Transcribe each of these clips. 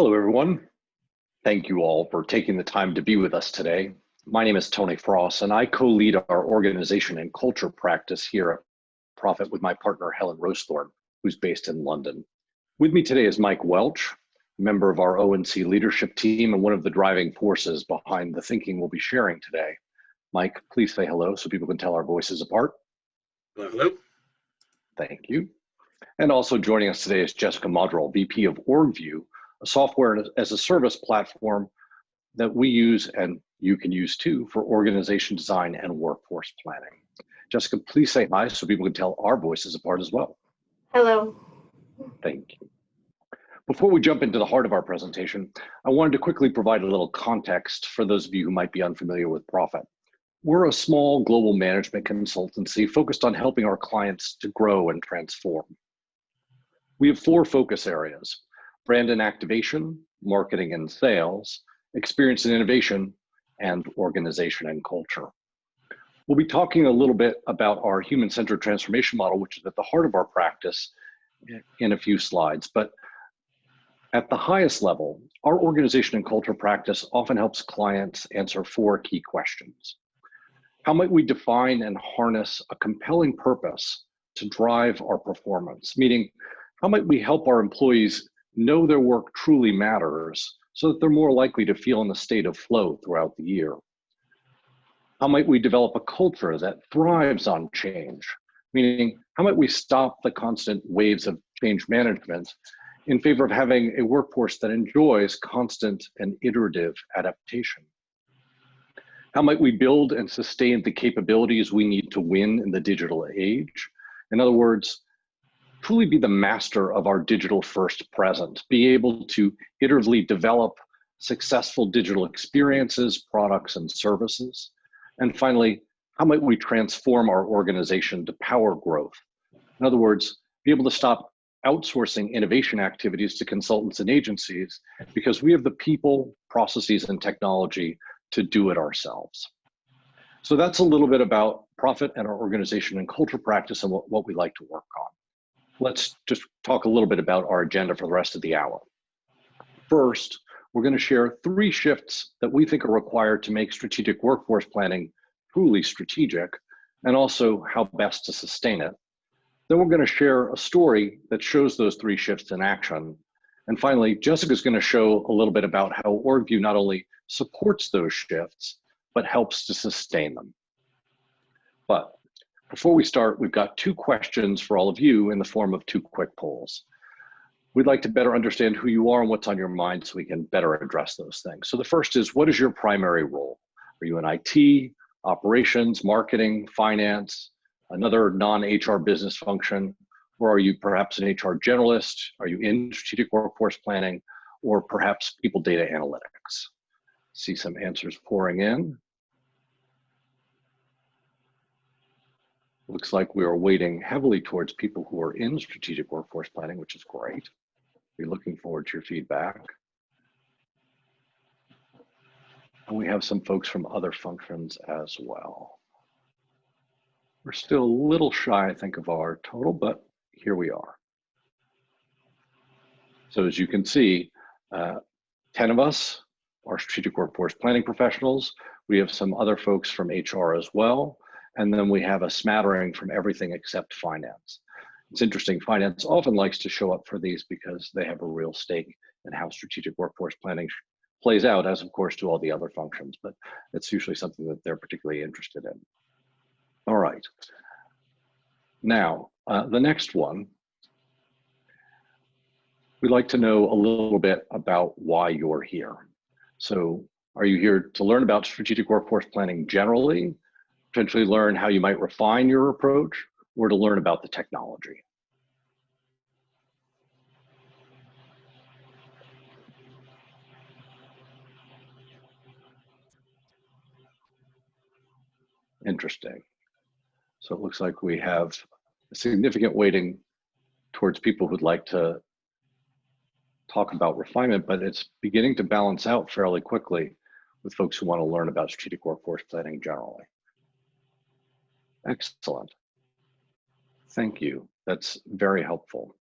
Hello, everyone. Thank you all for taking the time to be with us today. My name is Tony Fross, and I co-lead our organization and culture practice here at Profit with my partner, Helen Rosethorn, who's based in London. With me today is Mike Welch, member of our O&C leadership team and one of the driving forces behind the thinking we'll be sharing today. Mike, please say hello so people can tell our voices apart. Hello. Thank you. And also joining us today is Jessica Modrall, VP of orgvue, a software as a service platform that we use and you can use too for organization design and workforce planning. Jessica, please say hi so people can tell our voices apart as well. Hello. Thank you. Before we jump into the heart of our presentation, I wanted to quickly provide a little context for those of you who might be unfamiliar with Profit. We're a small global management consultancy focused on helping our clients to grow and transform. We have 4 focus areas: brand and activation, marketing and sales, experience and innovation, and organization and culture. We'll be talking a little bit about our human-centered transformation model, which is at the heart of our practice, in a few slides. But at the highest level, our organization and culture practice often helps clients answer 4 key questions. How might we define and harness a compelling purpose to drive our performance? Meaning, how might we help our employees know their work truly matters so that they're more likely to feel in a state of flow throughout the year? How might we develop a culture that thrives on change? Meaning, how might we stop the constant waves of change management in favor of having a workforce that enjoys constant and iterative adaptation? How might we build and sustain the capabilities we need to win in the digital age? In other words, truly be the master of our digital first present, be able to iteratively develop successful digital experiences, products, and services. And finally, how might we transform our organization to power growth? In other words, be able to stop outsourcing innovation activities to consultants and agencies because we have the people, processes, and technology to do it ourselves. So that's a little bit about Profit and our organization and culture practice and what we like to work on. Let's just talk a little bit about our agenda for the rest of the hour. First, we're going to share 3 shifts that we think are required to make strategic workforce planning truly strategic, and also how best to sustain it. Then we're going to share a story that shows those 3 shifts in action. And finally, Jessica's going to show a little bit about how orgvue not only supports those shifts, but helps to sustain them. But before we start, we've got 2 questions for all of you in the form of 2 quick polls. We'd like to better understand who you are and what's on your mind so we can better address those things. So the first is, what is your primary role? Are you in IT, operations, marketing, finance, another non-HR business function? Or are you perhaps an HR generalist? Are you in strategic workforce planning, or perhaps people data analytics? See some answers pouring in. Looks like we are weighting heavily towards people who are in strategic workforce planning, which is great. We're looking forward to your feedback. And we have some folks from other functions as well. We're still a little shy, I think, of our total, but here we are. So as you can see, 10 of us are strategic workforce planning professionals. We have some other folks from HR as well. And then we have a smattering from everything except finance. It's interesting, finance often likes to show up for these because they have a real stake in how strategic workforce planning plays out, as of course do all the other functions, but it's usually something that they're particularly interested in. All right. Now, the next one, we'd like to know a little bit about why you're here. So are you here to learn about strategic workforce planning generally, potentially learn how you might refine your approach, or to learn about the technology? Interesting. So it looks like we have a significant weighting towards people who'd like to talk about refinement, but it's beginning to balance out fairly quickly with folks who want to learn about strategic workforce planning generally. Excellent. Thank you. That's very helpful.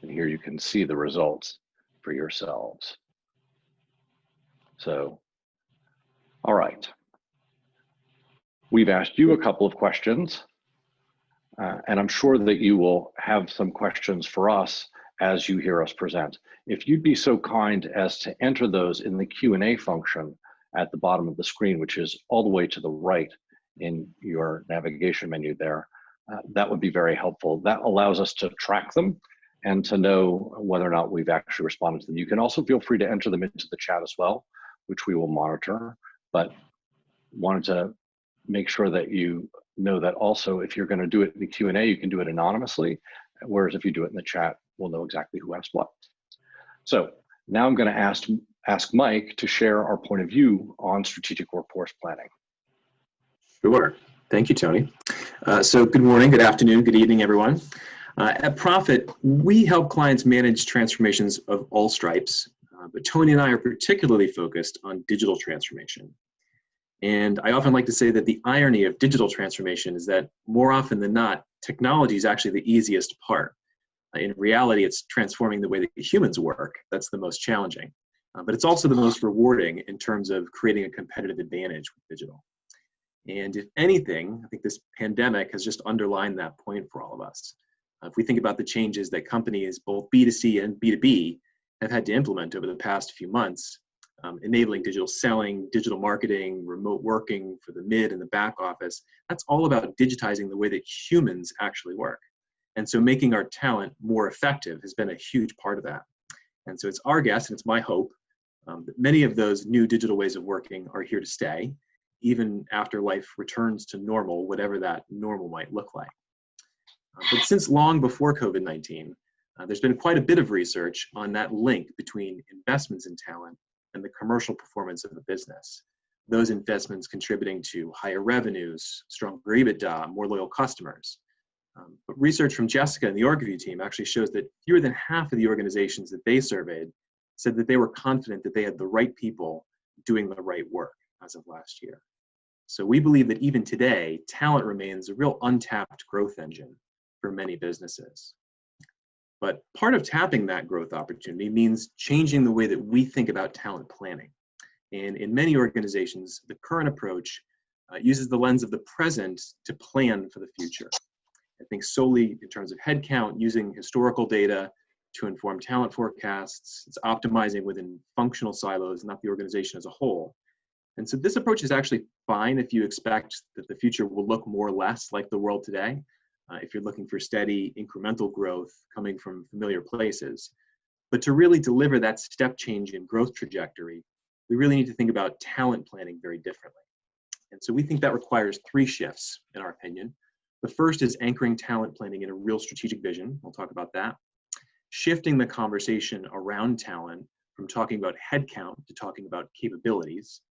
And here you can see the results for yourselves. So, all right. We've asked you a couple of questions, and I'm sure that you will have some questions for us as you hear us present. If you'd be so kind as to enter those in the Q&A function at the bottom of the screen, which is all the way to the right in your navigation menu there, that would be very helpful. That allows us to track them and to know whether or not we've actually responded to them. You can also feel free to enter them into the chat as well, which we will monitor, but wanted to make sure that you know that also if you're going to do it in the Q&A, you can do it anonymously, whereas if you do it in the chat, we'll know exactly who asked what. So now I'm going to ask Mike to share our point of view on strategic workforce planning. Sure. Thank you, Tony. So good morning, good afternoon, good evening, everyone. At Profit, we help clients manage transformations of all stripes, but Tony and I are particularly focused on digital transformation. And I often like to say that the irony of digital transformation is that more often than not, technology is actually the easiest part. In reality, it's transforming the way that humans work that's the most challenging. But it's also the most rewarding in terms of creating a competitive advantage with digital. And if anything, I think this pandemic has just underlined that point for all of us. If we think about the changes that companies, both B2C and B2B, have had to implement over the past few months, enabling digital selling, digital marketing, remote working for the mid and the back office, that's all about digitizing the way that humans actually work. And so making our talent more effective has been a huge part of that. And so it's our guess, and it's my hope, that many of those new digital ways of working are here to stay, even after life returns to normal, whatever that normal might look like. But since long before COVID-19, there's been quite a bit of research on that link between investments in talent and the commercial performance of the business. Those investments contributing to higher revenues, stronger EBITDA, more loyal customers. But research from Jessica and the orgvue team actually shows that fewer than half of the organizations that they surveyed said that they were confident that they had the right people doing the right work as of last year. So we believe that even today, talent remains a real untapped growth engine for many businesses. But part of tapping that growth opportunity means changing the way that we think about talent planning. And in many organizations, the current approach uses the lens of the present to plan for the future. I think solely in terms of headcount, using historical data to inform talent forecasts. It's optimizing within functional silos, not the organization as a whole. And so this approach is actually fine if you expect that the future will look more or less like the world today. If you're looking for steady incremental growth coming from familiar places. But to really deliver that step change in growth trajectory, we really need to think about talent planning very differently. And so we think that requires 3 shifts, in our opinion. The first is anchoring talent planning in a real strategic vision. We'll talk about that. Shifting the conversation around talent from talking about headcount to talking about capabilities.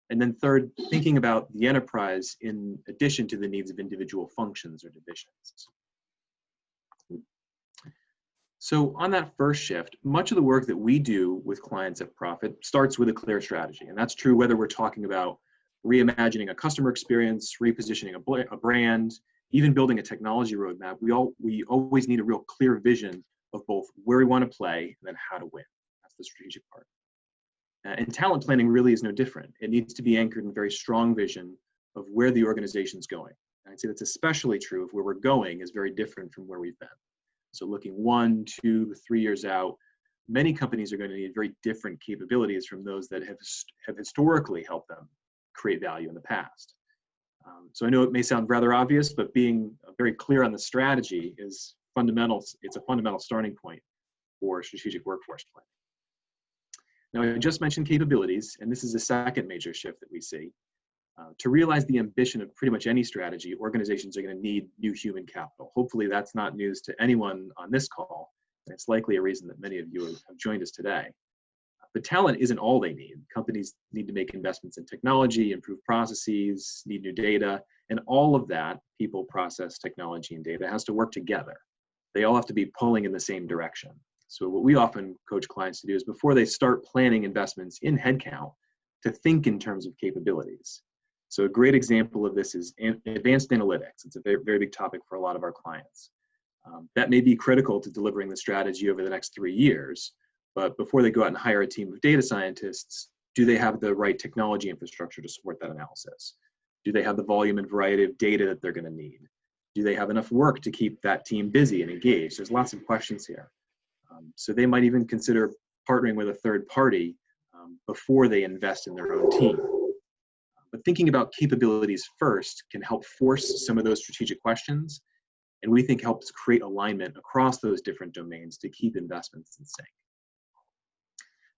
And then third, thinking about the enterprise in addition to the needs of individual functions or divisions. So on that first shift, much of the work that we do with clients at Profit starts with a clear strategy. And that's true whether we're talking about reimagining a customer experience, repositioning a brand, even building a technology roadmap. We always need a real clear vision of both where we want to play and then how to win. That's the strategic part. And talent planning really is no different. It needs to be anchored in a very strong vision of where the organization's going. And I'd say that's especially true if where we're going is very different from where we've been. So looking 1, 2, 3 years out, many companies are going to need very different capabilities from those that have historically helped them create value in the past. So I know it may sound rather obvious, but being very clear on the strategy is fundamental. It's a fundamental starting point for strategic workforce planning. Now, I just mentioned capabilities, and this is a second major shift that we see. To realize the ambition of pretty much any strategy, organizations are going to need new human capital. Hopefully that's not news to anyone on this call, and it's likely a reason that many of you have joined us today. But talent isn't all they need. Companies need to make investments in technology, improve processes, need new data, and all of that, people, process, technology, and data, has to work together. They all have to be pulling in the same direction. So what we often coach clients to do is before they start planning investments in headcount, to think in terms of capabilities. So a great example of this is advanced analytics. It's a very, very big topic for a lot of our clients. That may be critical to delivering the strategy over the next 3 years, but before they go out and hire a team of data scientists, do they have the right technology infrastructure to support that analysis? Do they have the volume and variety of data that they're going to need? Do they have enough work to keep that team busy and engaged? There's lots of questions here. So they might even consider partnering with a third party before they invest in their own team. But thinking about capabilities first can help force some of those strategic questions, and we think helps create alignment across those different domains to keep investments in sync.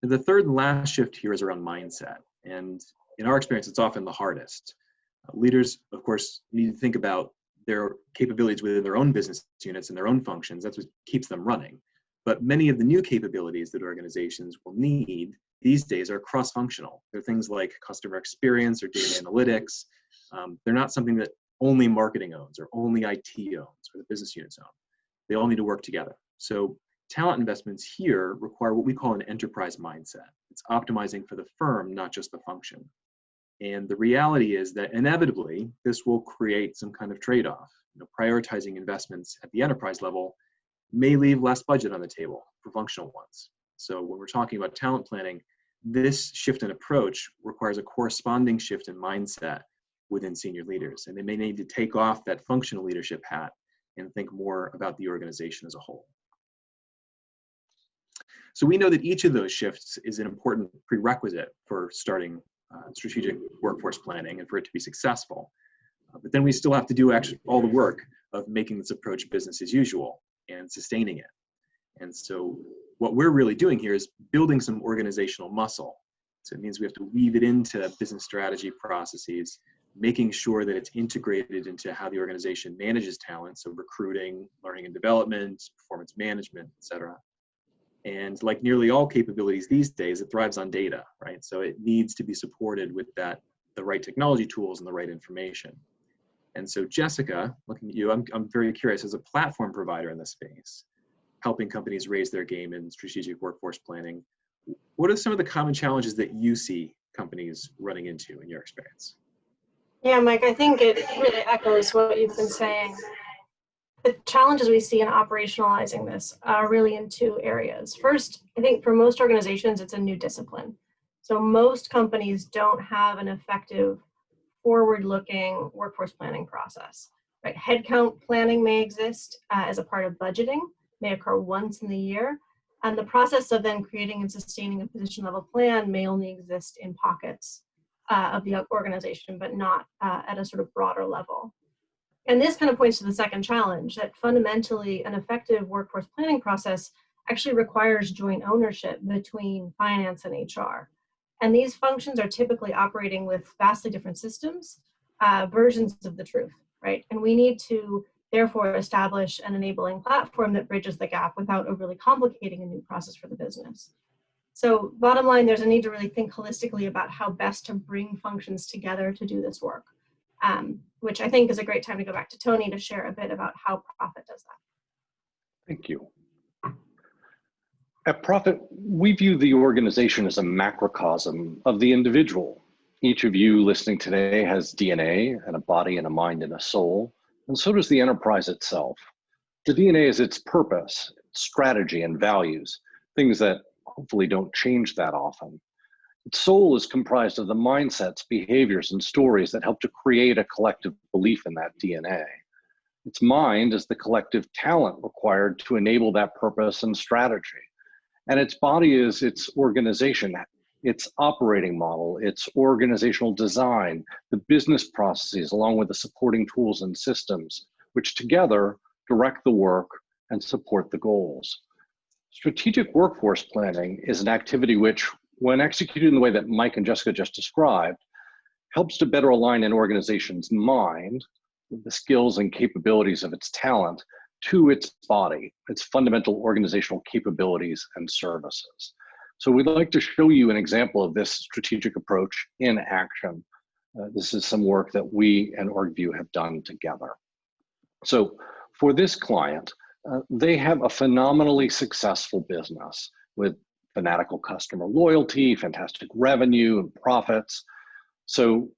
And the third and last shift here is around mindset, and in our experience, it's often the hardest. Leaders, of course, need to think about their capabilities within their own business units and their own functions. That's what keeps them running. But many of the new capabilities that organizations will need these days are cross-functional. They're things like customer experience or data analytics. They're not something that only marketing owns or only IT owns or the business units own. They all need to work together. So talent investments here require what we call an enterprise mindset. It's optimizing for the firm, not just the function. And the reality is that inevitably, this will create some kind of trade-off. Prioritizing investments at the enterprise level may leave less budget on the table for functional ones. So when we're talking about talent planning, this shift in approach requires a corresponding shift in mindset within senior leaders. And they may need to take off that functional leadership hat and think more about the organization as a whole. So we know that each of those shifts is an important prerequisite for starting strategic workforce planning and for it to be successful. But then we still have to do actually all the work of making this approach business as usual and sustaining it. And so what we're really doing here is building some organizational muscle. So it means we have to weave it into business strategy processes, making sure that it's integrated into how the organization manages talent, so recruiting, learning and development, performance management, et cetera. And like nearly all capabilities these days, it thrives on data, right? So it needs to be supported with the right technology tools and the right information. And so Jessica, looking at you, I'm very curious, as a platform provider in this space, helping companies raise their game in strategic workforce planning, what are some of the common challenges that you see companies running into in your experience? Yeah, Mike, I think it really echoes what you've been saying. The challenges we see in operationalizing this are really in two areas. First, I think for most organizations, it's a new discipline. So most companies don't have an effective forward-looking workforce planning process. Right? Headcount planning may exist as a part of budgeting, may occur once in the year, and the process of then creating and sustaining a position-level plan may only exist in pockets of the organization, but not at a sort of broader level. And this kind of points to the second challenge, that fundamentally an effective workforce planning process actually requires joint ownership between finance and HR. And these functions are typically operating with vastly different systems, versions of the truth, right? And we need to therefore establish an enabling platform that bridges the gap without overly complicating a new process for the business. So bottom line, there's a need to really think holistically about how best to bring functions together to do this work. Which I think is a great time to go back to Tony to share a bit about how Profit does that. Thank you. At Profit, we view the organization as a macrocosm of the individual. Each of you listening today has DNA and a body and a mind and a soul, and so does the enterprise itself. The DNA is its purpose, its strategy, and values, things that hopefully don't change that often. Its soul is comprised of the mindsets, behaviors, and stories that help to create a collective belief in that DNA. Its mind is the collective talent required to enable that purpose and strategy. And its body is its organization, its operating model, its organizational design, the business processes, along with the supporting tools and systems, which together direct the work and support the goals. Strategic workforce planning is an activity which, when executed in the way that Mike and Jessica just described, helps to better align an organization's mind with the skills and capabilities of its talent to its body, its fundamental organizational capabilities and services. So we'd like to show you an example of this strategic approach in action. This is some work that we and orgvue have done together. So for this client, they have a phenomenally successful business with fanatical customer loyalty, fantastic revenue and profits. So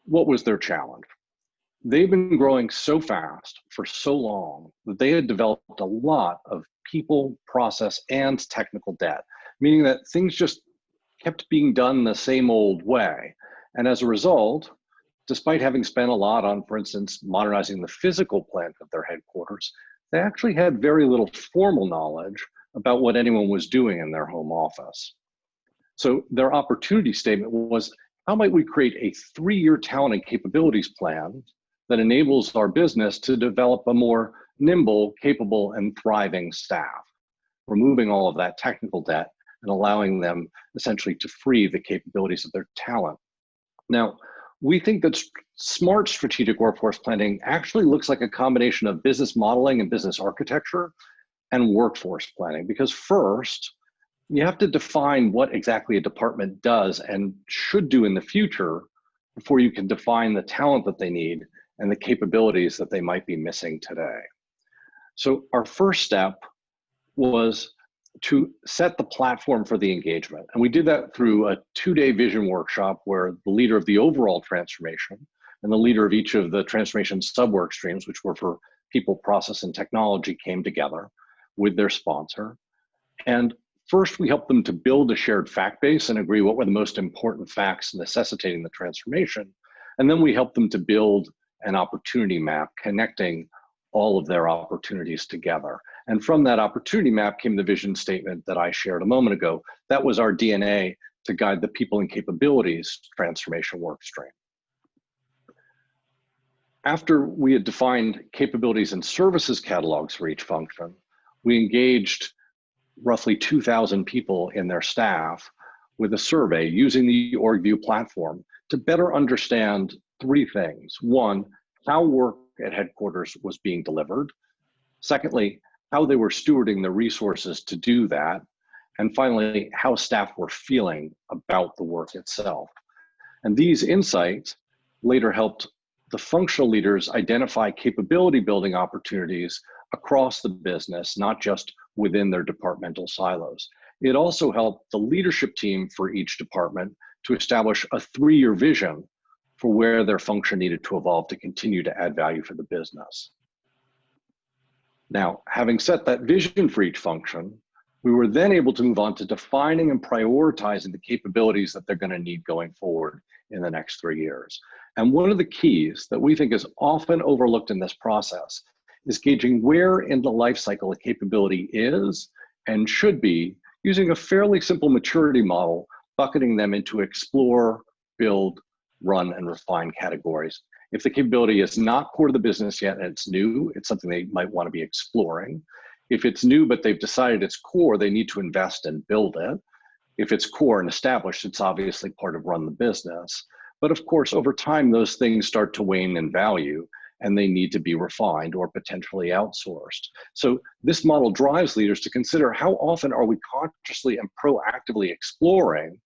what was their challenge? they've been growing so fast for so long that they had developed a lot of people, process, and technical debt, meaning that things just kept being done the same old way. And as a result, despite having spent a lot on, for instance, modernizing the physical plant of their headquarters, they actually had very little formal knowledge about what anyone was doing in their home office. So their opportunity statement was, how might we create a 3-year talent and capabilities plan that enables our business to develop a more nimble, capable, and thriving staff, removing all of that technical debt and allowing them essentially to free the capabilities of their talent. Now, we think that smart strategic workforce planning actually looks like a combination of business modeling and business architecture and workforce planning, because first, you have to define what exactly a department does and should do in the future before you can define the talent that they need and the capabilities that they might be missing today. So our first step was to set the platform for the engagement. And we did that through a 2-day vision workshop where the leader of the overall transformation and the leader of each of the transformation sub-work streams, which were for people, process, and technology, came together with their sponsor. And first, we helped them to build a shared fact base and agree what were the most important facts necessitating the transformation. And then we helped them to build an opportunity map connecting all of their opportunities together. And from that opportunity map came the vision statement that I shared a moment ago. That was our DNA to guide the people and capabilities transformation work stream. After we had defined capabilities and services catalogs for each function, we engaged roughly 2,000 people in their staff with a survey using the orgvue platform to better understand 3 things. 1, how work at headquarters was being delivered. Secondly, how they were stewarding the resources to do that. And finally, how staff were feeling about the work itself. And these insights later helped the functional leaders identify capability building opportunities across the business, not just within their departmental silos. It also helped the leadership team for each department to establish a 3-year vision for where their function needed to evolve to continue to add value for the business. Now, having set that vision for each function, we were then able to move on to defining and prioritizing the capabilities that they're going to need going forward in the next 3 years. And one of the keys that we think is often overlooked in this process is gauging where in the life cycle a capability is and should be, using a fairly simple maturity model, bucketing them into explore, build, run, and refine categories. If the capability is not core to the business yet and it's new, it's something they might want to be exploring. If it's new, but they've decided it's core, they need to invest and build it. If it's core and established, it's obviously part of run the business. But of course, over time, those things start to wane in value and they need to be refined or potentially outsourced. So this model drives leaders to consider, how often are we consciously and proactively exploring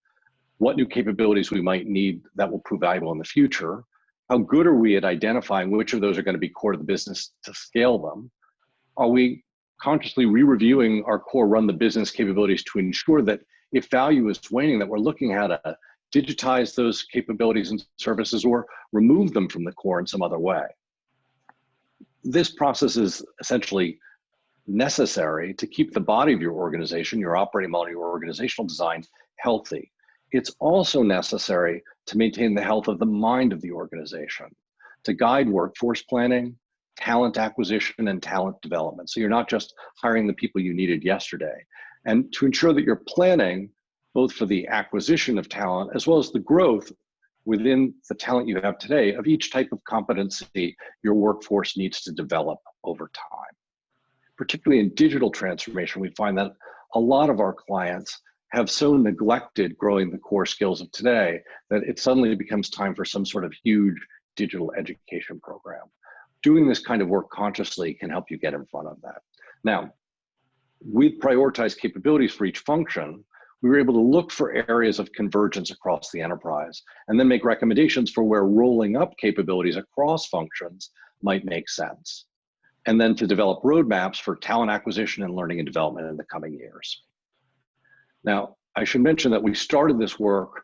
what new capabilities we might need that will prove valuable in the future? How good are we at identifying which of those are going to be core to the business to scale them? Are we consciously re-reviewing our core run the business capabilities to ensure that if value is waning, that we're looking how to digitize those capabilities and services or remove them from the core in some other way? This process is essentially necessary to keep the body of your organization, your operating model, your organizational design healthy. It's also necessary to maintain the health of the mind of the organization, to guide workforce planning, talent acquisition, and talent development. So you're not just hiring the people you needed yesterday. And to ensure that you're planning both for the acquisition of talent as well as the growth within the talent you have today of each type of competency your workforce needs to develop over time. Particularly in digital transformation, we find that a lot of our clients have so neglected growing the core skills of today that it suddenly becomes time for some sort of huge digital education program. Doing this kind of work consciously can help you get in front of that. Now, with prioritized capabilities for each function, we were able to look for areas of convergence across the enterprise and then make recommendations for where rolling up capabilities across functions might make sense. And then to develop roadmaps for talent acquisition and learning and development in the coming years. Now, I should mention that we started this work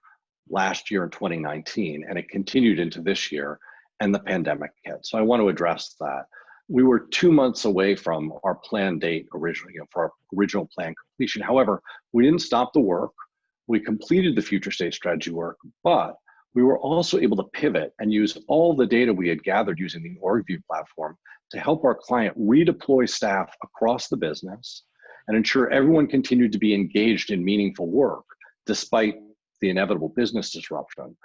last year in 2019, and it continued into this year. and the pandemic hit. So I want to address that. We were 2 months away from our planned date originally, for our original plan completion. However, we didn't stop the work. We completed the future state strategy work, but we were also able to pivot and use all the data we had gathered using the orgvue platform to help our client redeploy staff across the business and ensure everyone continued to be engaged in meaningful work despite the inevitable business disruption.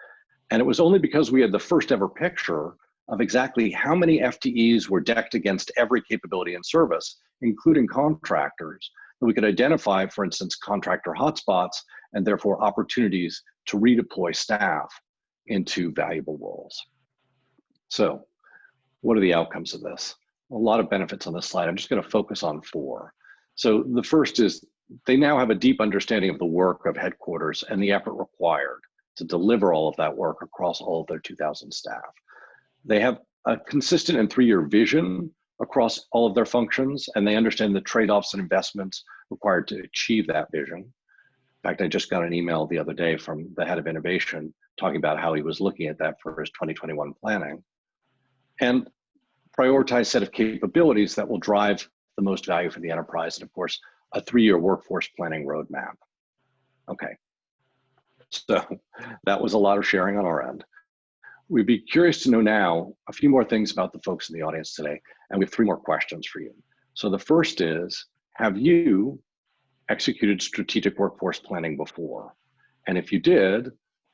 And it was only because we had the first ever picture of exactly how many FTEs were decked against every capability and service, including contractors, that we could identify, for instance, contractor hotspots and therefore opportunities to redeploy staff into valuable roles. So what are the outcomes of this? A lot of benefits on this slide. I'm just going to focus on 4. So the first is they now have a deep understanding of the work of headquarters and the effort required to deliver all of that work across all of their 2,000 staff. They have a consistent and 3-year vision across all of their functions, and they understand the trade-offs and investments required to achieve that vision. In fact, I just got an email the other day from the head of innovation talking about how he was looking at that for his 2021 planning. And prioritized set of capabilities that will drive the most value for the enterprise, and of course, a 3-year workforce planning roadmap. Okay, so that was a lot of sharing on our end. We'd be curious to know now a few more things about the folks in the audience today, and we have 3 more questions for you. So the first is, have you executed strategic workforce planning before? And if you did,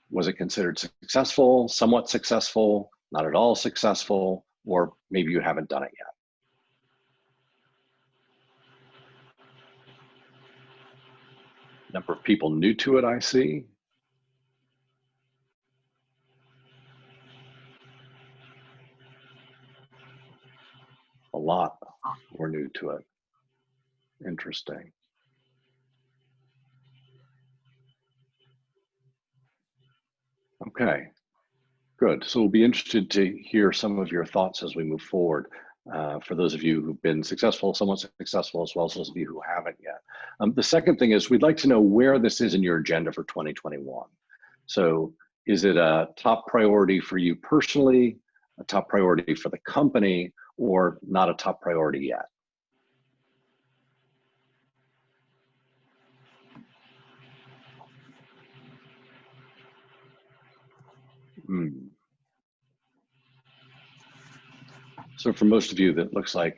was it considered successful, somewhat successful, not at all successful, or maybe you haven't done it yet? Number of people new to it, I see. A lot were new to it. Interesting. Okay, good. So we'll be interested to hear some of your thoughts as we move forward. For those of you who've been successful, somewhat successful, as well as those of you who haven't yet. The second thing is we'd like to know where this is in your agenda for 2021. So is it a top priority for you personally, a top priority for the company, or not a top priority yet? So for most of you, that looks like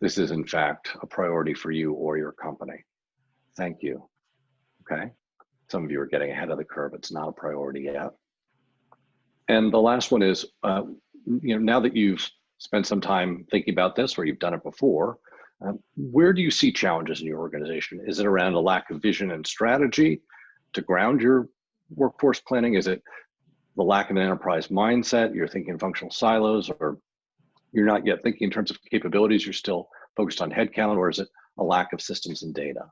this is in fact a priority for you or your company. Thank you. Okay. Some of you are getting ahead of the curve. It's not a priority yet. And the last one is, now that you've spent some time thinking about this, or you've done it before, where do you see challenges in your organization? Is it around a lack of vision and strategy to ground your workforce planning? Is it the lack of an enterprise mindset? You're thinking in functional silos, or you're not yet thinking in terms of capabilities, you're still focused on headcount, or is it a lack of systems and data?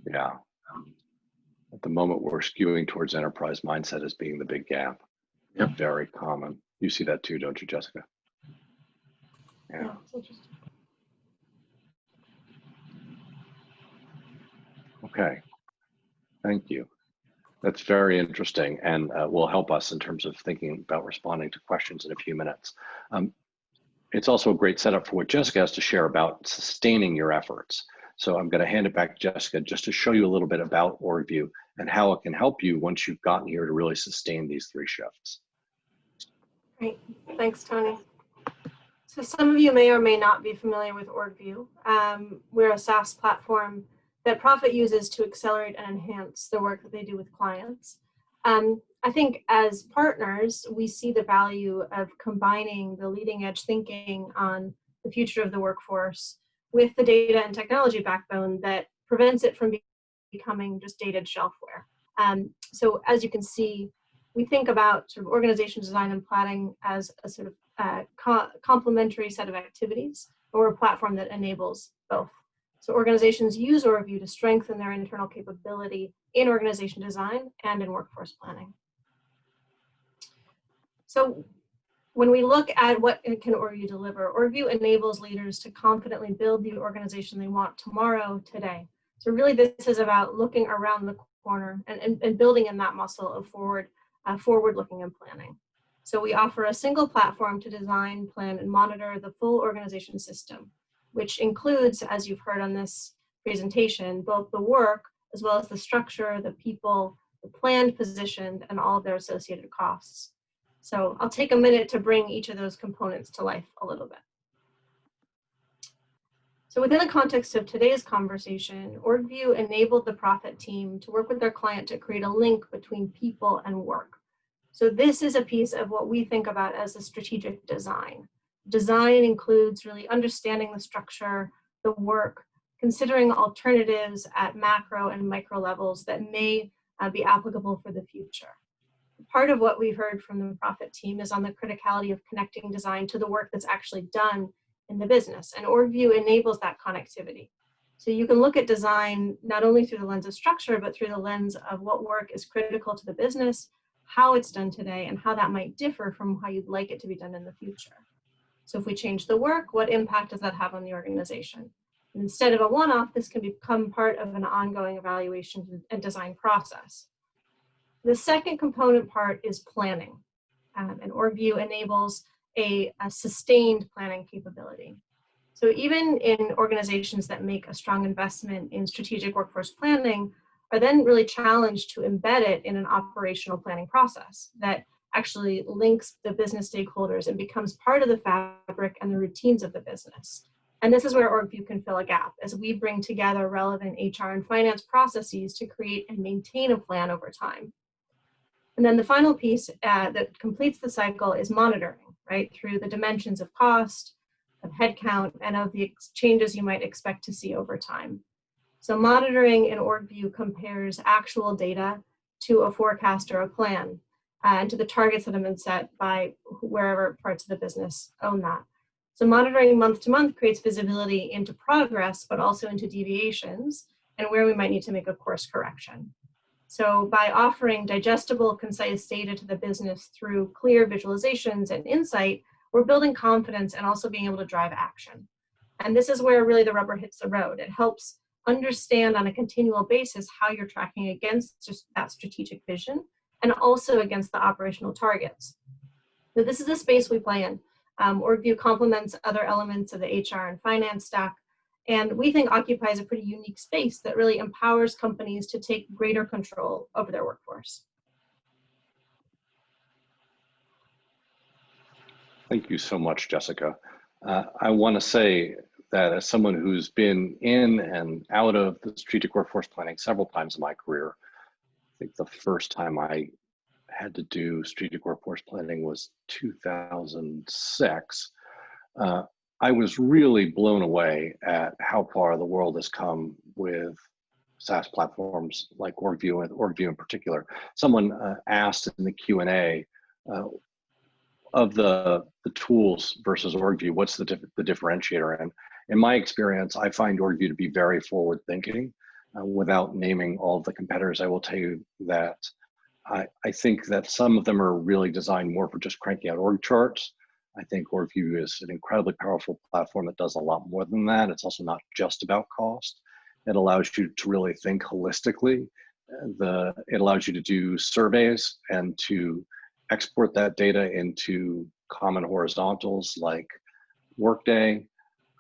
Yeah. At the moment, we're skewing towards enterprise mindset as being the big gap. Yep. Very common. You see that too, don't you, Jessica? Yeah. Okay. Thank you. That's very interesting, and will help us in terms of thinking about responding to questions in a few minutes. It's also a great setup for what Jessica has to share about sustaining your efforts. So I'm going to hand it back to Jessica just to show you a little bit about orgvue and how it can help you once you've gotten here to really sustain these 3 shifts. Great, thanks, Tony. So some of you may or may not be familiar with orgvue. We're a SaaS platform that Profit uses to accelerate and enhance the work that they do with clients. I think as partners, we see the value of combining the leading edge thinking on the future of the workforce with the data and technology backbone that prevents it from becoming just dated shelfware. So as you can see, we think about sort of organization design and planning as a sort of complementary set of activities, or a platform that enables both. So organizations use orgvue to strengthen their internal capability in organization design and in workforce planning. So when we look at what can orgvue deliver, orgvue enables leaders to confidently build the organization they want tomorrow, today. So really this is about looking around the corner and building in that muscle of forward looking and planning. So we offer a single platform to design, plan, and monitor the full organization system, which includes, as you've heard on this presentation, both the work as well as the structure, the people, the planned, positioned, and all of their associated costs. So I'll take a minute to bring each of those components to life a little bit. So within the context of today's conversation, orgvue enabled the Profit team to work with their client to create a link between people and work. So this is a piece of what we think about as a strategic design. Design includes really understanding the structure, the work, considering alternatives at macro and micro levels that may be applicable for the future. Part of what we've heard from the Profit team is on the criticality of connecting design to the work that's actually done in the business, and orgvue enables that connectivity. So you can look at design not only through the lens of structure, but through the lens of what work is critical to the business, how it's done today, and how that might differ from how you'd like it to be done in the future. So if we change the work, what impact does that have on the organization? And instead of a one-off, this can become part of an ongoing evaluation and design process. The second component part is planning, and orgvue enables a sustained planning capability. So even in organizations that make a strong investment in strategic workforce planning are then really challenged to embed it in an operational planning process that actually links the business stakeholders and becomes part of the fabric and the routines of the business. And this is where orgvue can fill a gap as we bring together relevant HR and finance processes to create and maintain a plan over time. And then the final piece that completes the cycle is monitoring, right, through the dimensions of cost, of headcount, and of the changes you might expect to see over time. So monitoring in orgvue compares actual data to a forecast or a plan, and to the targets that have been set by wherever parts of the business own that. So monitoring month to month creates visibility into progress, but also into deviations and where we might need to make a course correction. So by offering digestible, concise data to the business through clear visualizations and insight, we're building confidence and also being able to drive action. And this is where really the rubber hits the road. It helps understand on a continual basis how you're tracking against just that strategic vision and also against the operational targets. So this is the space we play in. orgvue complements other elements of the HR and finance stack, and we think occupies a pretty unique space that really empowers companies to take greater control over their workforce. Thank you so much, Jessica. I want to say that as someone who's been in and out of the strategic workforce planning several times in my career, I think the first time I had to do strategic workforce planning was 2006. I was really blown away at how far the world has come with SaaS platforms like orgvue, and orgvue in particular. Someone asked in the Q&A, of the tools versus orgvue, what's the differentiator? And in my experience, I find orgvue to be very forward thinking. Without naming all of the competitors, I will tell you that I think that some of them are really designed more for just cranking out org charts. I think orgvue is an incredibly powerful platform that does a lot more than that. It's also not just about cost. It allows you to really think holistically. It allows you to do surveys and to export that data into common horizontals like Workday.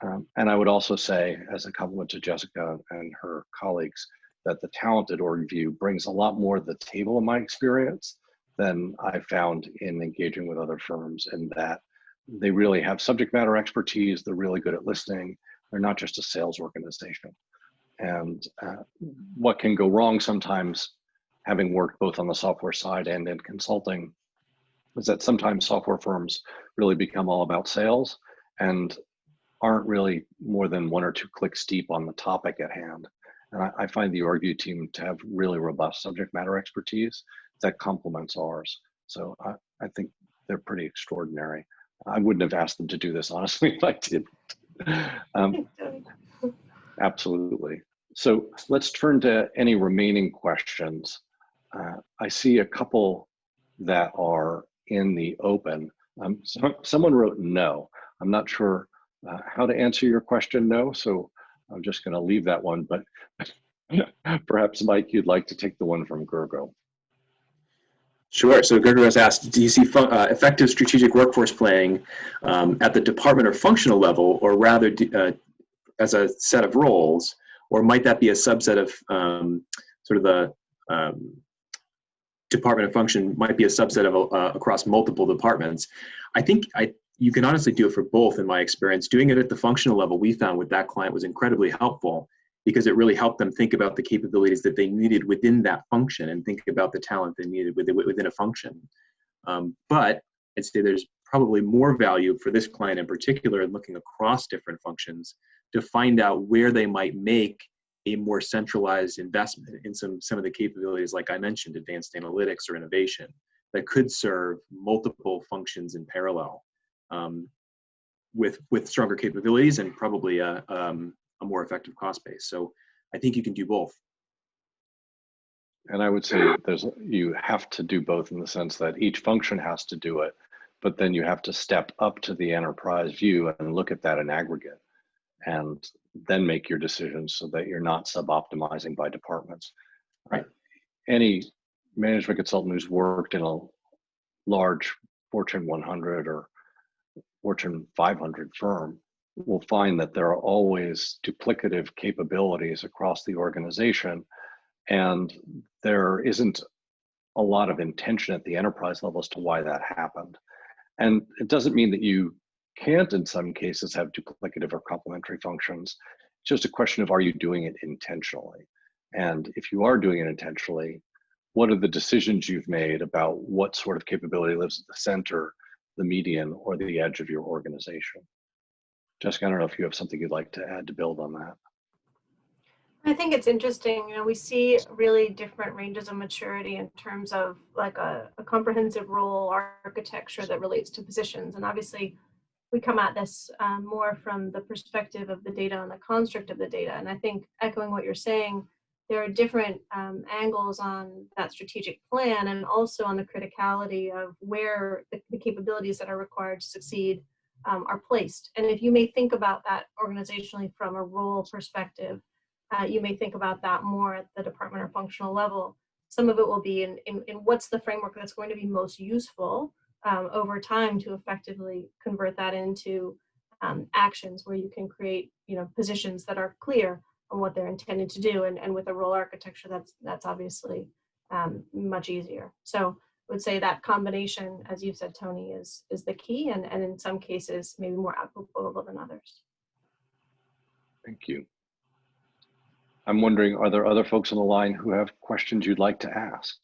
And I would also say, as a compliment to Jessica and her colleagues, that the talented orgvue brings a lot more to the table in my experience than I found in engaging with other firms, in that they really have subject matter expertise. They're really good at listening. They're not just a sales organization. And what can go wrong sometimes, having worked both on the software side and in consulting, is that sometimes software firms really become all about sales and aren't really more than 1 or 2 clicks deep on the topic at hand. And I find the orgvue team to have really robust subject matter expertise that complements ours. So I think they're pretty extraordinary. I wouldn't have asked them to do this, honestly, if I did. Absolutely. So let's turn to any remaining questions. I see a couple that are in the open. Someone wrote no. I'm not sure how to answer your question, no, so I'm just going to leave that one, but perhaps, Mike, you'd like to take the one from Gergo. Sure. So Gergo has asked, do you see effective strategic workforce planning at the department or functional level, or rather as a set of roles, or might that be a subset of sort of the department and function might be a subset of across multiple departments? I think you can honestly do it for both in my experience. Doing it at the functional level, we found with that client was incredibly helpful because it really helped them think about the capabilities that they needed within that function and think about the talent they needed within a function. But I'd say there's probably more value for this client in particular in looking across different functions to find out where they might make a more centralized investment in some of the capabilities, like I mentioned, advanced analytics or innovation, that could serve multiple functions in parallel with stronger capabilities and probably a more effective cost base. So I think you can do both. And I would say you have to do both in the sense that each function has to do it, but then you have to step up to the enterprise view and look at that in aggregate and then make your decisions so that you're not sub-optimizing by departments. Right. Any management consultant who's worked in a large Fortune 100 or Fortune 500 firm will find that there are always duplicative capabilities across the organization, and there isn't a lot of intention at the enterprise level as to why that happened. And it doesn't mean that you can't, in some cases, have duplicative or complementary functions. It's just a question of, are you doing it intentionally? And if you are doing it intentionally, what are the decisions you've made about what sort of capability lives at the center, the median, or the edge of your organization? Jessica, I don't know if you have something you'd like to add to build on that. I think it's interesting. You know, we see really different ranges of maturity in terms of like a comprehensive role architecture that relates to positions. And obviously, we come at this more from the perspective of the data and the construct of the data. And I think, echoing what you're saying, there are different angles on that strategic plan and also on the criticality of where the capabilities that are required to succeed are placed. And if you may think about that organizationally from a role perspective, you may think about that more at the department or functional level. Some of it will be in what's the framework that's going to be most useful over time to effectively convert that into actions where you can create, positions that are clear on what they're intended to do. And with a role architecture, that's obviously much easier. So I would say that combination, as you've said, Tony, is the key, and in some cases, maybe more applicable than others. Thank you. I'm wondering, are there other folks on the line who have questions you'd like to ask?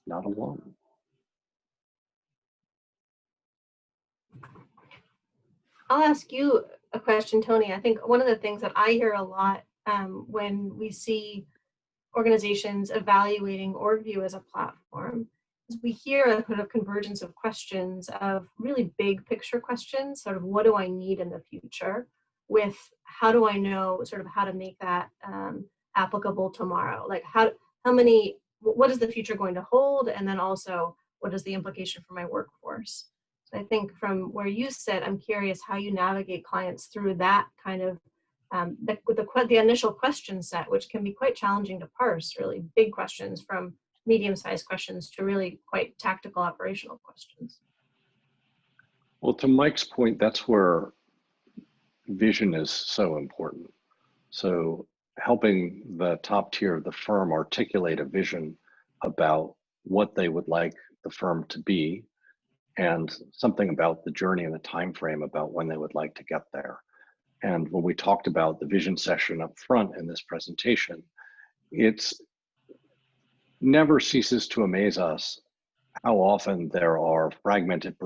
Not a one. I'll ask you a question, Tony. I think one of the things that I hear a lot when we see organizations evaluating orgvue as a platform is we hear a kind of convergence of questions, of really big picture questions, sort of what do I need in the future, with how do I know sort of how to make that applicable tomorrow? Like what is the future going to hold? And then also, what is the implication for my workforce? I think from where you sit, I'm curious how you navigate clients through that kind of the initial question set, which can be quite challenging to parse, really big questions from medium-sized questions to really quite tactical operational questions. Well, to Mike's point, that's where vision is so important. So helping the top tier of the firm articulate a vision about what they would like the firm to be, and something about the journey and the time frame about when they would like to get there. And when we talked about the vision session up front in this presentation, it's never ceases to amaze us how often there are fragmented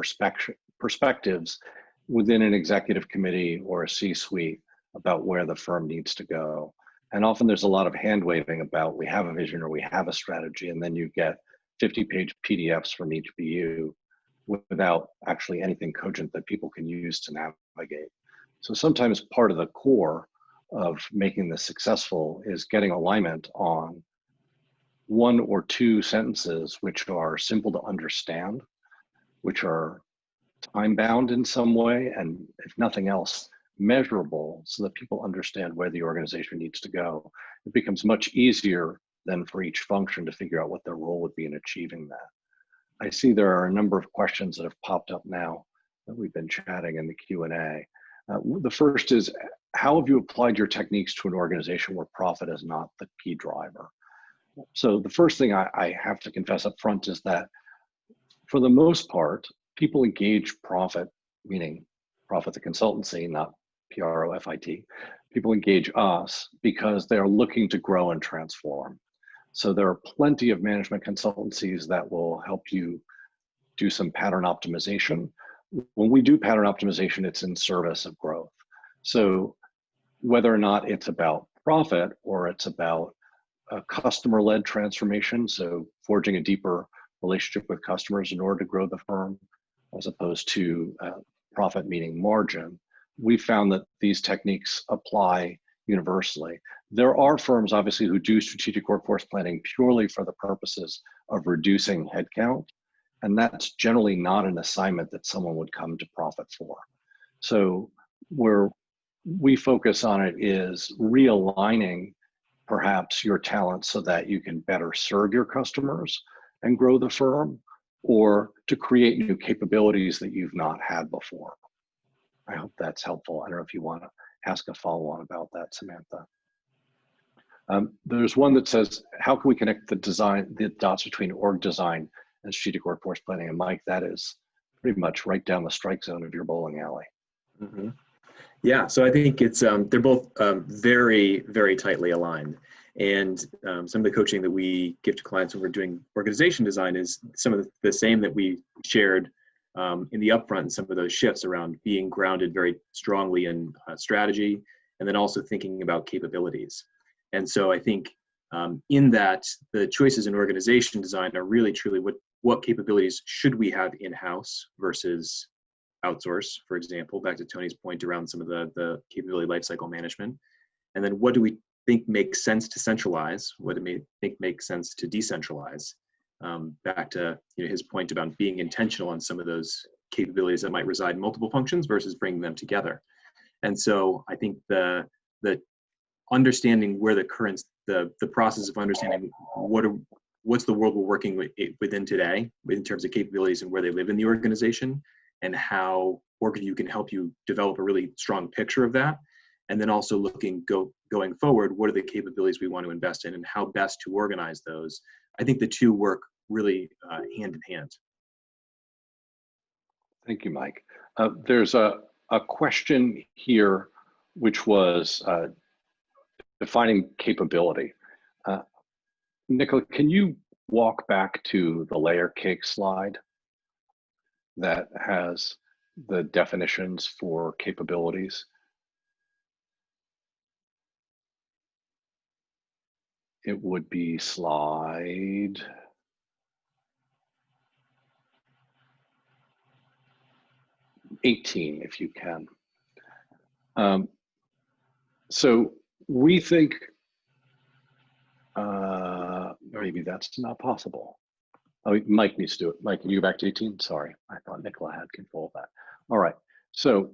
perspectives within an executive committee or a C-suite about where the firm needs to go. And often there's a lot of hand waving about we have a vision or we have a strategy, and then you get 50-page PDFs from each BU without actually anything cogent that people can use to navigate. So sometimes part of the core of making this successful is getting alignment on one or two sentences which are simple to understand, which are time bound in some way, and if nothing else, measurable so that people understand where the organization needs to go. It becomes much easier than for each function to figure out what their role would be in achieving that. I see there are a number of questions that have popped up now that we've been chatting in the Q&A. The first is, how have you applied your techniques to an organization where profit is not the key driver? So the first thing I have to confess up front is that for the most part, people engage profit, meaning profit the consultancy, not PROFIT. People engage us because they are looking to grow and transform. So there are plenty of management consultancies that will help you do some pattern optimization. When we do pattern optimization, it's in service of growth. So whether or not it's about profit or it's about a customer-led transformation, so forging a deeper relationship with customers in order to grow the firm, as opposed to profit meaning margin, we found that these techniques apply universally. There are firms, obviously, who do strategic workforce planning purely for the purposes of reducing headcount, and that's generally not an assignment that someone would come to profit for. So where we focus on it is realigning perhaps your talent so that you can better serve your customers and grow the firm, or to create new capabilities that you've not had before. I hope that's helpful. I don't know if you want to ask a follow-on about that, Samantha. There's one that says, how can we connect the dots between org design and strategic workforce planning? And Mike, that is pretty much right down the strike zone of your bowling alley. Mm-hmm. Yeah, so I think it's they're both very, very tightly aligned. And some of the coaching that we give to clients when we're doing organization design is some of the same that we shared in the upfront, and some of those shifts around being grounded very strongly in strategy, and then also thinking about capabilities. And so I think in that, the choices in organization design are really truly what capabilities should we have in-house versus outsource, for example, back to Tony's point around some of the capability lifecycle management. And then what do we think makes sense to centralize? What do we think makes sense to decentralize? Back to his point about being intentional on some of those capabilities that might reside in multiple functions versus bringing them together. And so I think the understanding where the process of understanding what's the world we're working within today in terms of capabilities and where they live in the organization, and how orgvue can help you develop a really strong picture of that. And then also going forward, what are the capabilities we want to invest in and how best to organize those? I think the two work really hand in hand. Thank you, Mike. There's a question here, which was defining capability. Nicola, can you walk back to the layer cake slide that has the definitions for capabilities? It would be slide 18, if you can. So we think maybe that's not possible. Oh, Mike needs to do it. Mike, can you go back to 18? Sorry, I thought Nicola had control of that. All right, so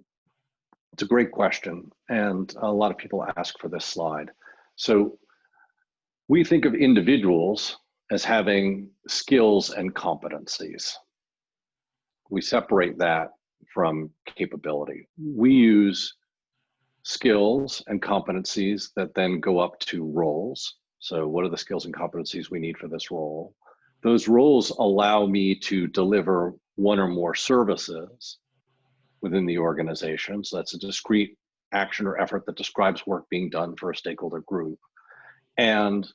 it's a great question, and a lot of people ask for this slide. So we think of individuals as having skills and competencies. We separate that from capability. We use skills and competencies that then go up to roles. So what are the skills and competencies we need for this role? Those roles allow me to deliver one or more services within the organization. So that's a discrete action or effort that describes work being done for a stakeholder group. And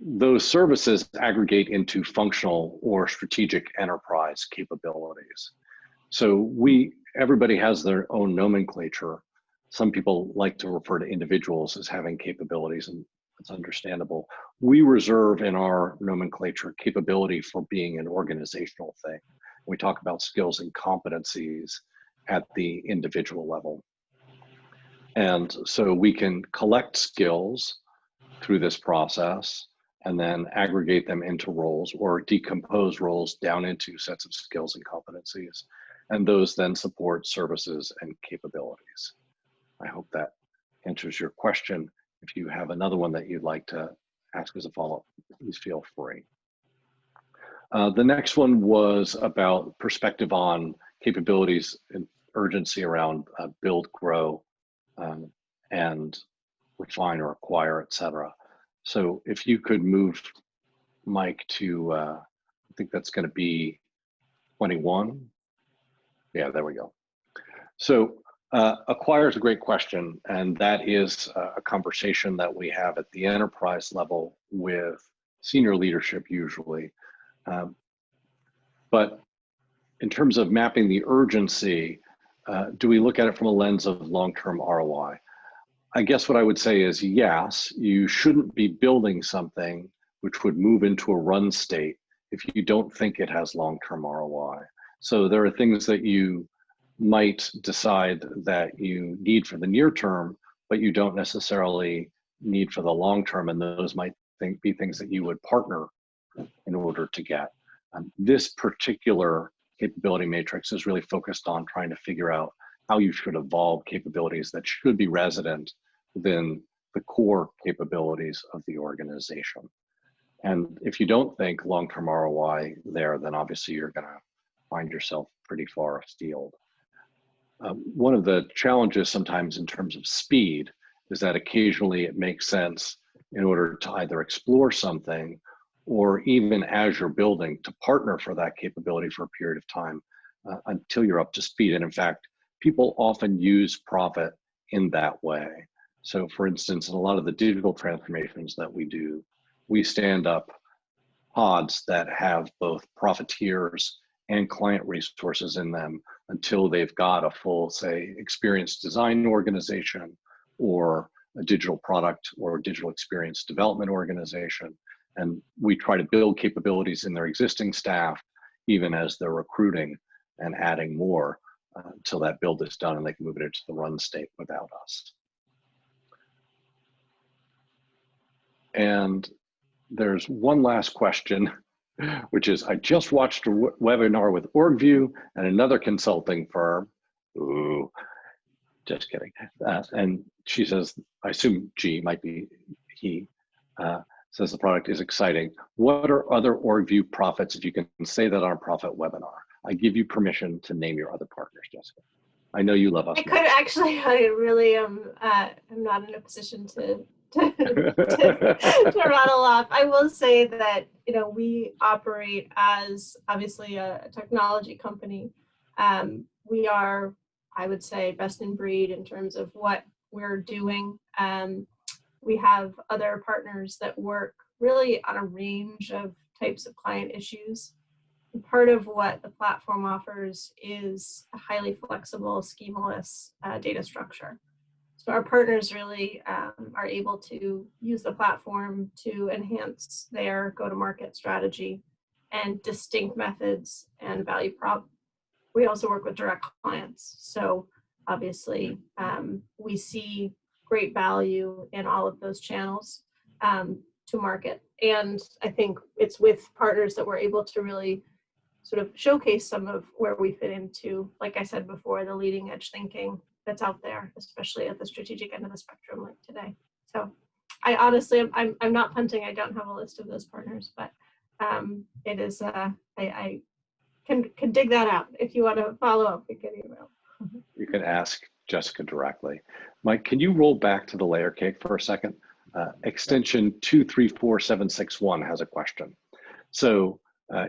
those services aggregate into functional or strategic enterprise capabilities. So everybody has their own nomenclature some people like to refer to individuals as having capabilities, and it's understandable. We reserve in our nomenclature capability for being an organizational thing. We talk about skills and competencies at the individual level. And so we can collect skills through this process and then aggregate them into roles or decompose roles down into sets of skills and competencies. And those then support services and capabilities. I hope that answers your question. If you have another one that you'd like to ask as a follow-up, please feel free. The next one was about perspective on capabilities and urgency around build, grow, and refine or acquire, et cetera. So if you could move, Mike, to, I think that's going to be 21. Yeah, there we go. So acquire is a great question, and that is a conversation that we have at the enterprise level with senior leadership usually. But in terms of mapping the urgency, do we look at it from a lens of long-term ROI? I guess what I would say is yes, you shouldn't be building something which would move into a run state if you don't think it has long-term ROI. So there are things that you might decide that you need for the near term, but you don't necessarily need for the long term, and those might be things that you would partner in order to get. This particular capability matrix is really focused on trying to figure out how you should evolve capabilities that should be resident within the core capabilities of the organization. And if you don't think long-term ROI there, then obviously you're going to find yourself pretty far afield. One of the challenges sometimes in terms of speed is that occasionally it makes sense in order to either explore something or even as you're building to partner for that capability for a period of time until you're up to speed. And in fact, people often use Profit in that way. So for instance, in a lot of the digital transformations that we do, we stand up pods that have both profiteers and client resources in them until they've got a full, say, experience design organization or a digital product or digital experience development organization. And we try to build capabilities in their existing staff, even as they're recruiting and adding more until that build is done and they can move it into the run state without us. And there's one last question, which is, I just watched a webinar with orgvue and another consulting firm. Ooh, just kidding. And she says, I assume G might be he, says the product is exciting. What are other orgvue profits, if you can say that on a Profit webinar? I give you permission to name your other partners, Jessica. I know you love us. I could actually, I really am not in a position to rattle off. I will say that, you know, we operate as obviously a technology company. We are, I would say, best in breed in terms of what we're doing. We have other partners that work really on a range of types of client issues. And part of what the platform offers is a highly flexible, schemaless data structure. So our partners really are able to use the platform to enhance their go-to-market strategy and distinct methods and value prop. We also work with direct clients. So obviously we see great value in all of those channels to market. And I think it's with partners that we're able to really sort of showcase some of where we fit into, like I said before, the leading edge thinking that's out there, especially at the strategic end of the spectrum like today. So I honestly, I'm not punting. I don't have a list of those partners, but it is, I can dig that out. If you want to follow up, you can email. You can ask Jessica directly. Mike, can you roll back to the layer cake for a second? Extension 234761 has a question. So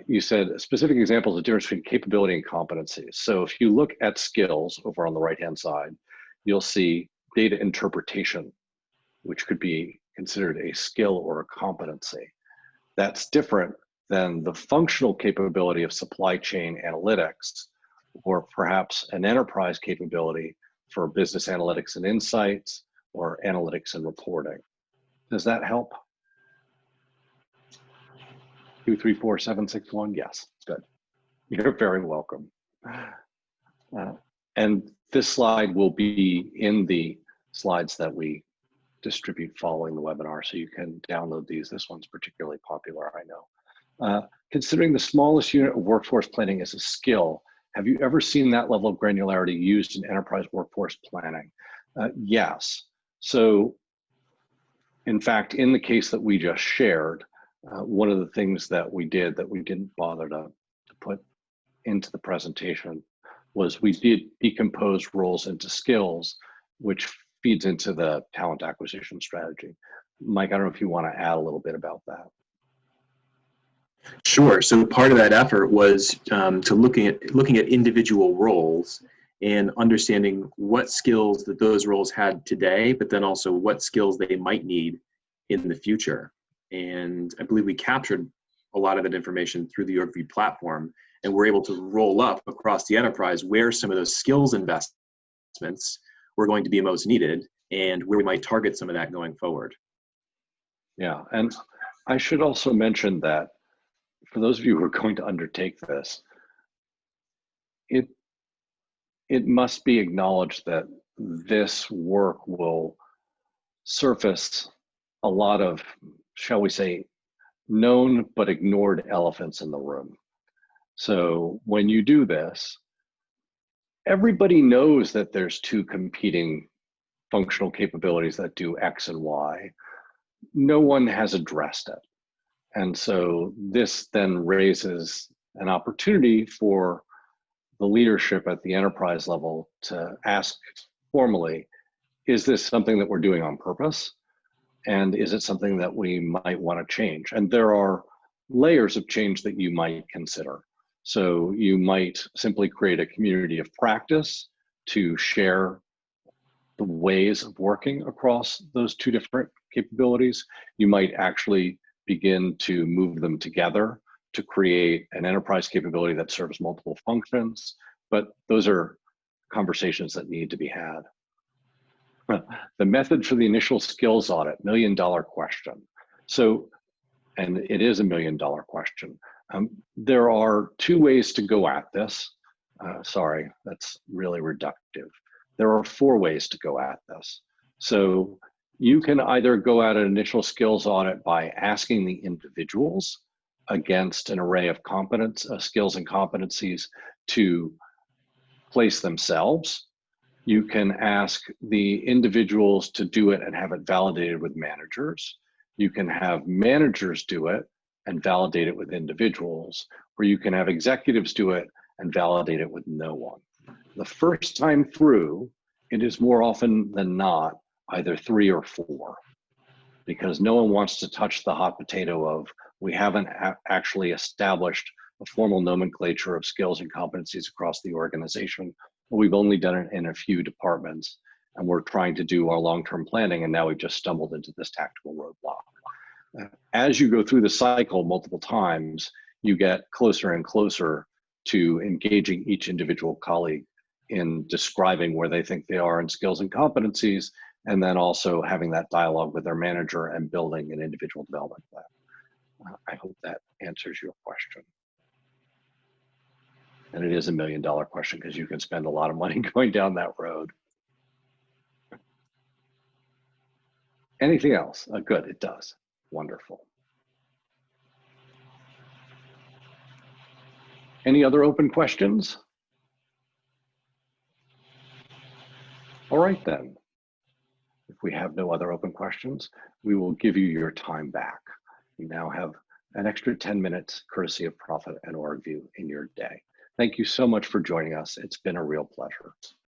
you said specific examples of difference between capability and competencies. So if you look at skills over on the right-hand side, you'll see data interpretation, which could be considered a skill or a competency. That's different than the functional capability of supply chain analytics, or perhaps an enterprise capability for business analytics and insights, or analytics and reporting. Does that help? 234761, yes, good. You're very welcome. And this slide will be in the slides that we distribute following the webinar, so you can download these. This one's particularly popular, I know. Considering the smallest unit of workforce planning as a skill, have you ever seen that level of granularity used in enterprise workforce planning? Yes. So, in fact, in the case that we just shared, one of the things that we did that we didn't bother to put into the presentation was we did decompose roles into skills, which feeds into the talent acquisition strategy. Mike, I don't know if you want to add a little bit about that. Sure. So part of that effort was to looking at individual roles and understanding what skills that those roles had today, but then also what skills they might need in the future. And I believe we captured a lot of that information through the orgvue platform, and we're able to roll up across the enterprise where some of those skills investments were going to be most needed and where we might target some of that going forward. Yeah, and I should also mention that for those of you who are going to undertake this, it must be acknowledged that this work will surface a lot of, shall we say, known but ignored elephants in the room. So when you do this, everybody knows that there's two competing functional capabilities that do X and Y. No one has addressed it. And so this then raises an opportunity for the leadership at the enterprise level to ask formally, is this something that we're doing on purpose? And is it something that we might want to change? And there are layers of change that you might consider. So you might simply create a community of practice to share the ways of working across those two different capabilities. You might actually begin to move them together to create an enterprise capability that serves multiple functions, but those are conversations that need to be had. The method for the initial skills audit, $1 million question. So, and it is a $1 million question. There are two ways to go at this. Sorry, that's really reductive. There are 4 ways to go at this. So you can either go at an initial skills audit by asking the individuals against an array of skills and competencies to place themselves. You can ask the individuals to do it and have it validated with managers. You can have managers do it and validate it with individuals, or you can have executives do it and validate it with no one. The first time through, it is more often than not either 3 or 4, because no one wants to touch the hot potato of, we haven't actually established a formal nomenclature of skills and competencies across the organization. We've only done it in a few departments, and we're trying to do our long-term planning, and now we've just stumbled into this tactical roadblock. As you go through the cycle multiple times, you get closer and closer to engaging each individual colleague in describing where they think they are in skills and competencies, and then also having that dialogue with their manager and building an individual development plan. I hope that answers your question. And it is a $1 million question because you can spend a lot of money going down that road. Anything else? Good, it does. Wonderful. Any other open questions? All right then. If we have no other open questions, we will give you your time back. You now have an extra 10 minutes courtesy of Profit and orgvue in your day. Thank you so much for joining us. It's been a real pleasure.